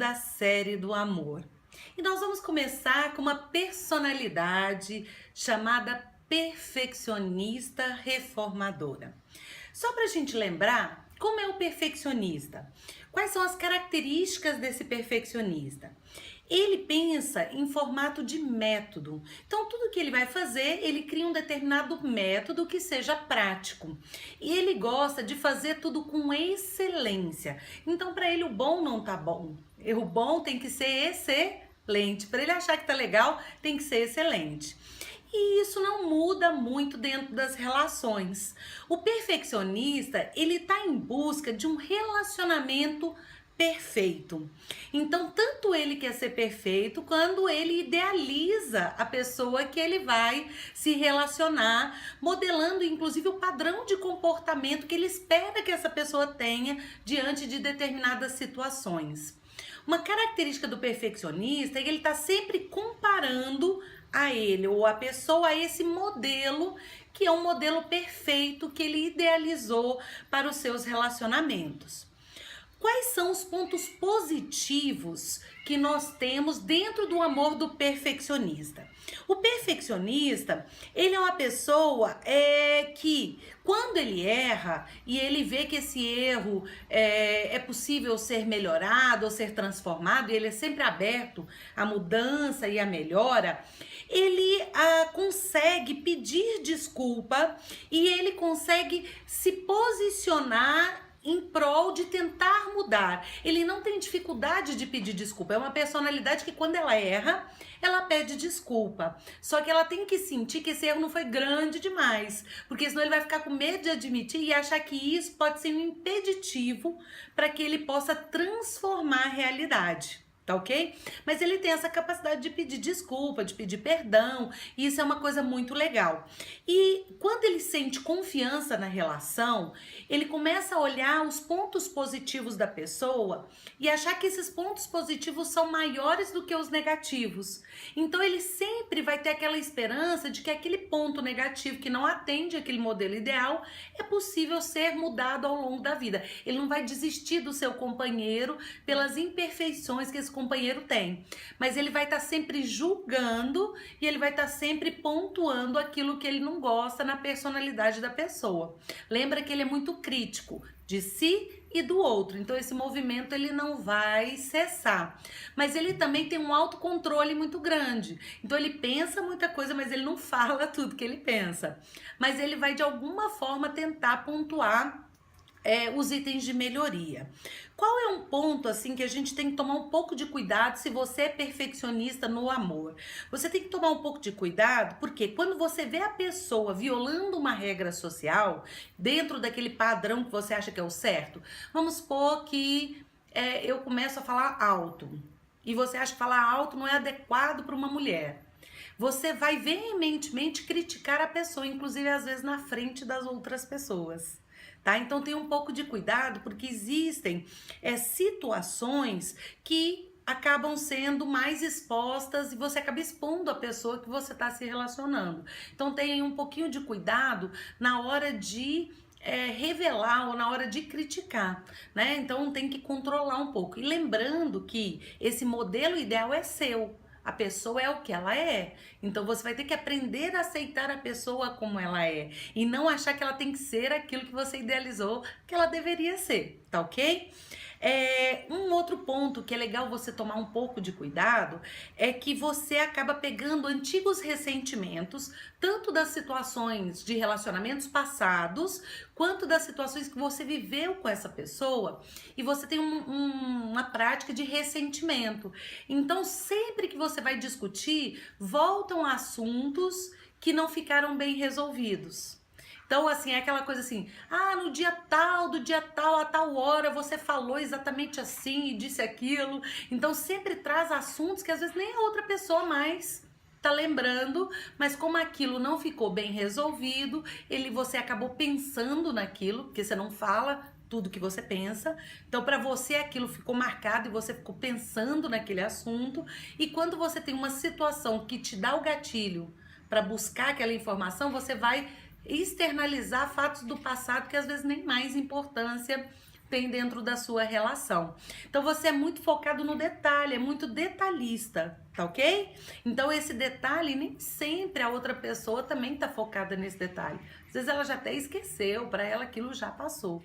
da série do amor. E nós vamos começar com uma personalidade chamada perfeccionista reformadora. Só para a gente lembrar, como é o perfeccionista? Quais são as características desse perfeccionista? Ele pensa em formato de método. Então, tudo que ele vai fazer, ele cria um determinado método que seja prático. E ele gosta de fazer tudo com excelência. Então, para ele, o bom não tá bom. O bom tem que ser excelente. Para ele achar que tá legal, tem que ser excelente. E isso não muda muito dentro das relações. O perfeccionista, ele está em busca de um relacionamento perfeito. Então, tanto ele quer ser perfeito, quando ele idealiza a pessoa que ele vai se relacionar, modelando inclusive o padrão de comportamento que ele espera que essa pessoa tenha diante de determinadas situações. Uma característica do perfeccionista é que ele está sempre comparando a ele ou a pessoa a esse modelo, que é um modelo perfeito que ele idealizou para os seus relacionamentos. Quais são os pontos positivos que nós temos dentro do amor do perfeccionista? O perfeccionista, ele é uma pessoa que, quando ele erra e ele vê que esse erro é possível ser melhorado ou ser transformado, e ele é sempre aberto à mudança e à melhora, ele consegue pedir desculpa e ele consegue se posicionar em prol de tentar mudar. Ele não tem dificuldade de pedir desculpa. É uma personalidade que, quando ela erra, ela pede desculpa. Só que ela tem que sentir que esse erro não foi grande demais, porque senão ele vai ficar com medo de admitir e achar que isso pode ser um impeditivo para que ele possa transformar a realidade. Tá ok? Mas ele tem essa capacidade de pedir desculpa, de pedir perdão, e isso é uma coisa muito legal. E quando ele sente confiança na relação, ele começa a olhar os pontos positivos da pessoa e achar que esses pontos positivos são maiores do que os negativos. Então ele sempre vai ter aquela esperança de que aquele ponto negativo que não atende aquele modelo ideal é possível ser mudado ao longo da vida. Ele não vai desistir do seu companheiro pelas imperfeições que esse companheiro tem, mas ele vai estar sempre julgando e ele vai estar sempre pontuando aquilo que ele não gosta na personalidade da pessoa. Lembra que ele é muito crítico de si e do outro, então esse movimento ele não vai cessar, mas ele também tem um autocontrole muito grande, então ele pensa muita coisa, mas ele não fala tudo que ele pensa, mas ele vai de alguma forma tentar pontuar os itens de melhoria. Qual é um ponto assim que a gente tem que tomar um pouco de cuidado se você é perfeccionista no amor? Você tem que tomar um pouco de cuidado porque quando você vê a pessoa violando uma regra social dentro daquele padrão que você acha que é o certo, vamos supor que eu começo a falar alto e você acha que falar alto não é adequado para uma mulher. Você vai veementemente criticar a pessoa, inclusive às vezes na frente das outras pessoas. Tá? Então tenha um pouco de cuidado, porque existem situações que acabam sendo mais expostas e você acaba expondo a pessoa que você está se relacionando. Então tenha um pouquinho de cuidado na hora de revelar ou na hora de criticar, né? Então tem que controlar um pouco. E lembrando que esse modelo ideal é seu. A pessoa é o que ela é. Então você vai ter que aprender a aceitar a pessoa como ela é. E não achar que ela tem que ser aquilo que você idealizou que ela deveria ser, tá ok? Um outro ponto que é legal você tomar um pouco de cuidado é que você acaba pegando antigos ressentimentos, tanto das situações de relacionamentos passados, quanto das situações que você viveu com essa pessoa, e você tem uma prática de ressentimento. Então, sempre que você vai discutir, voltam a assuntos que não ficaram bem resolvidos. Então, assim, é aquela coisa assim, no dia tal, do dia tal, a tal hora, você falou exatamente assim e disse aquilo. Então, sempre traz assuntos que às vezes nem a outra pessoa mais tá lembrando, mas como aquilo não ficou bem resolvido, você acabou pensando naquilo, porque você não fala tudo que você pensa. Então, para você aquilo ficou marcado e você ficou pensando naquele assunto. E quando você tem uma situação que te dá o gatilho para buscar aquela informação, você vai externalizar fatos do passado que às vezes nem mais importância tem dentro da sua relação. Então você é muito focado no detalhe, é muito detalhista, tá ok? Então esse detalhe, nem sempre a outra pessoa também tá focada nesse detalhe. Às vezes ela já até esqueceu, para ela aquilo já passou.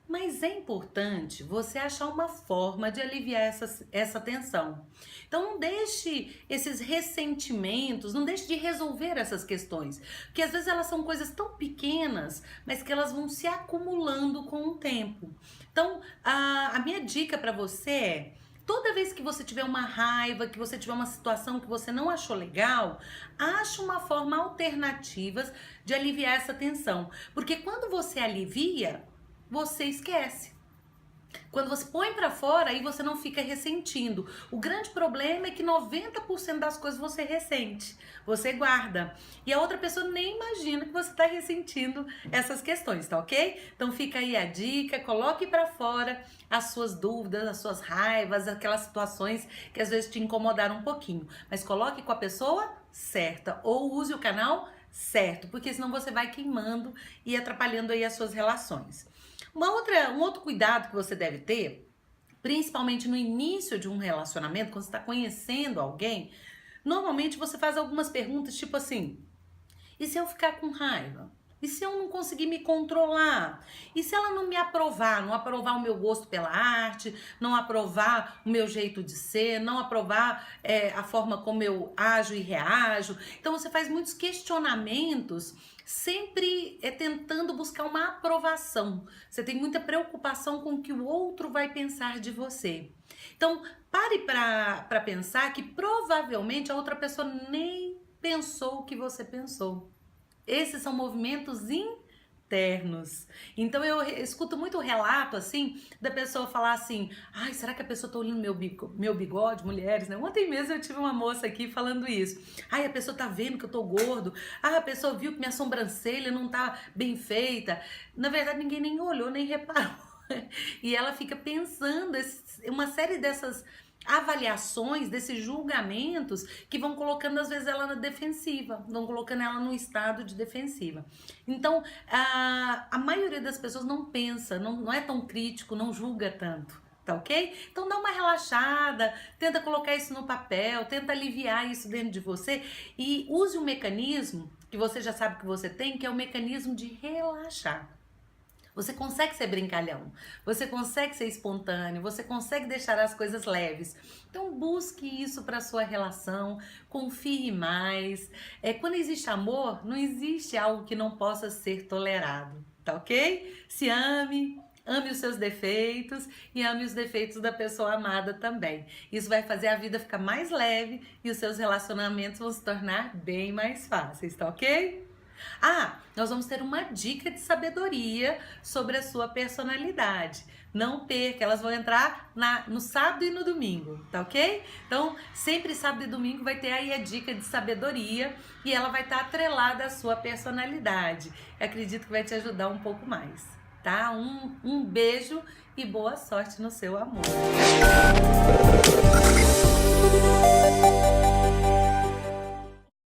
Mas é importante você achar uma forma de aliviar essa tensão. Então não deixe esses ressentimentos, não deixe de resolver essas questões. Porque às vezes elas são coisas tão pequenas, mas que elas vão se acumulando com o tempo. Então a minha dica para você é: toda vez que você tiver uma raiva, que você tiver uma situação que você não achou legal, ache uma forma alternativa de aliviar essa tensão. Porque quando você alivia, você esquece. Quando você põe pra fora, aí você não fica ressentindo. O grande problema é que 90% das coisas você ressente, você guarda. E a outra pessoa nem imagina que você tá ressentindo essas questões, tá ok? Então fica aí a dica, coloque pra fora as suas dúvidas, as suas raivas, aquelas situações que às vezes te incomodaram um pouquinho. Mas coloque com a pessoa certa ou use o canal certo, porque senão você vai queimando e atrapalhando aí as suas relações. Um outro cuidado que você deve ter, principalmente no início de um relacionamento, quando você está conhecendo alguém, normalmente você faz algumas perguntas tipo assim: e se eu ficar com raiva? E se eu não conseguir me controlar? E se ela não me aprovar? Não aprovar o meu gosto pela arte, não aprovar o meu jeito de ser, não aprovar a forma como eu ajo e reajo? Então você faz muitos questionamentos, sempre tentando buscar uma aprovação. Você tem muita preocupação com o que o outro vai pensar de você. Então pare para pensar que provavelmente a outra pessoa nem pensou o que você pensou. Esses são movimentos internos. Então eu escuto muito relato assim da pessoa falar assim: ai, será que a pessoa tá olhando meu bigode? Mulheres, né? Ontem mesmo eu tive uma moça aqui falando isso. Ai, a pessoa tá vendo que eu tô gordo. Ah, a pessoa viu que minha sobrancelha não tá bem feita. Na verdade, ninguém nem olhou, nem reparou. E ela fica pensando uma série dessas avaliações, desses julgamentos que vão colocando às vezes ela na defensiva, vão colocando ela no estado de defensiva. Então a maioria das pessoas não pensa, não é tão crítico, não julga tanto, tá ok? Então dá uma relaxada, tenta colocar isso no papel, tenta aliviar isso dentro de você e use um mecanismo que você já sabe que você tem, que é o mecanismo de relaxar. Você consegue ser brincalhão, você consegue ser espontâneo, você consegue deixar as coisas leves. Então busque isso para sua relação, confie mais. Quando existe amor, não existe algo que não possa ser tolerado, tá ok? Se ame, ame os seus defeitos e ame os defeitos da pessoa amada também. Isso vai fazer a vida ficar mais leve e os seus relacionamentos vão se tornar bem mais fáceis, tá ok? Nós vamos ter uma dica de sabedoria sobre a sua personalidade. Não perca, elas vão entrar no sábado e no domingo, tá ok? Então, sempre sábado e domingo vai ter aí a dica de sabedoria e ela vai estar atrelada à sua personalidade. Eu acredito que vai te ajudar um pouco mais, tá? Um beijo e boa sorte no seu amor.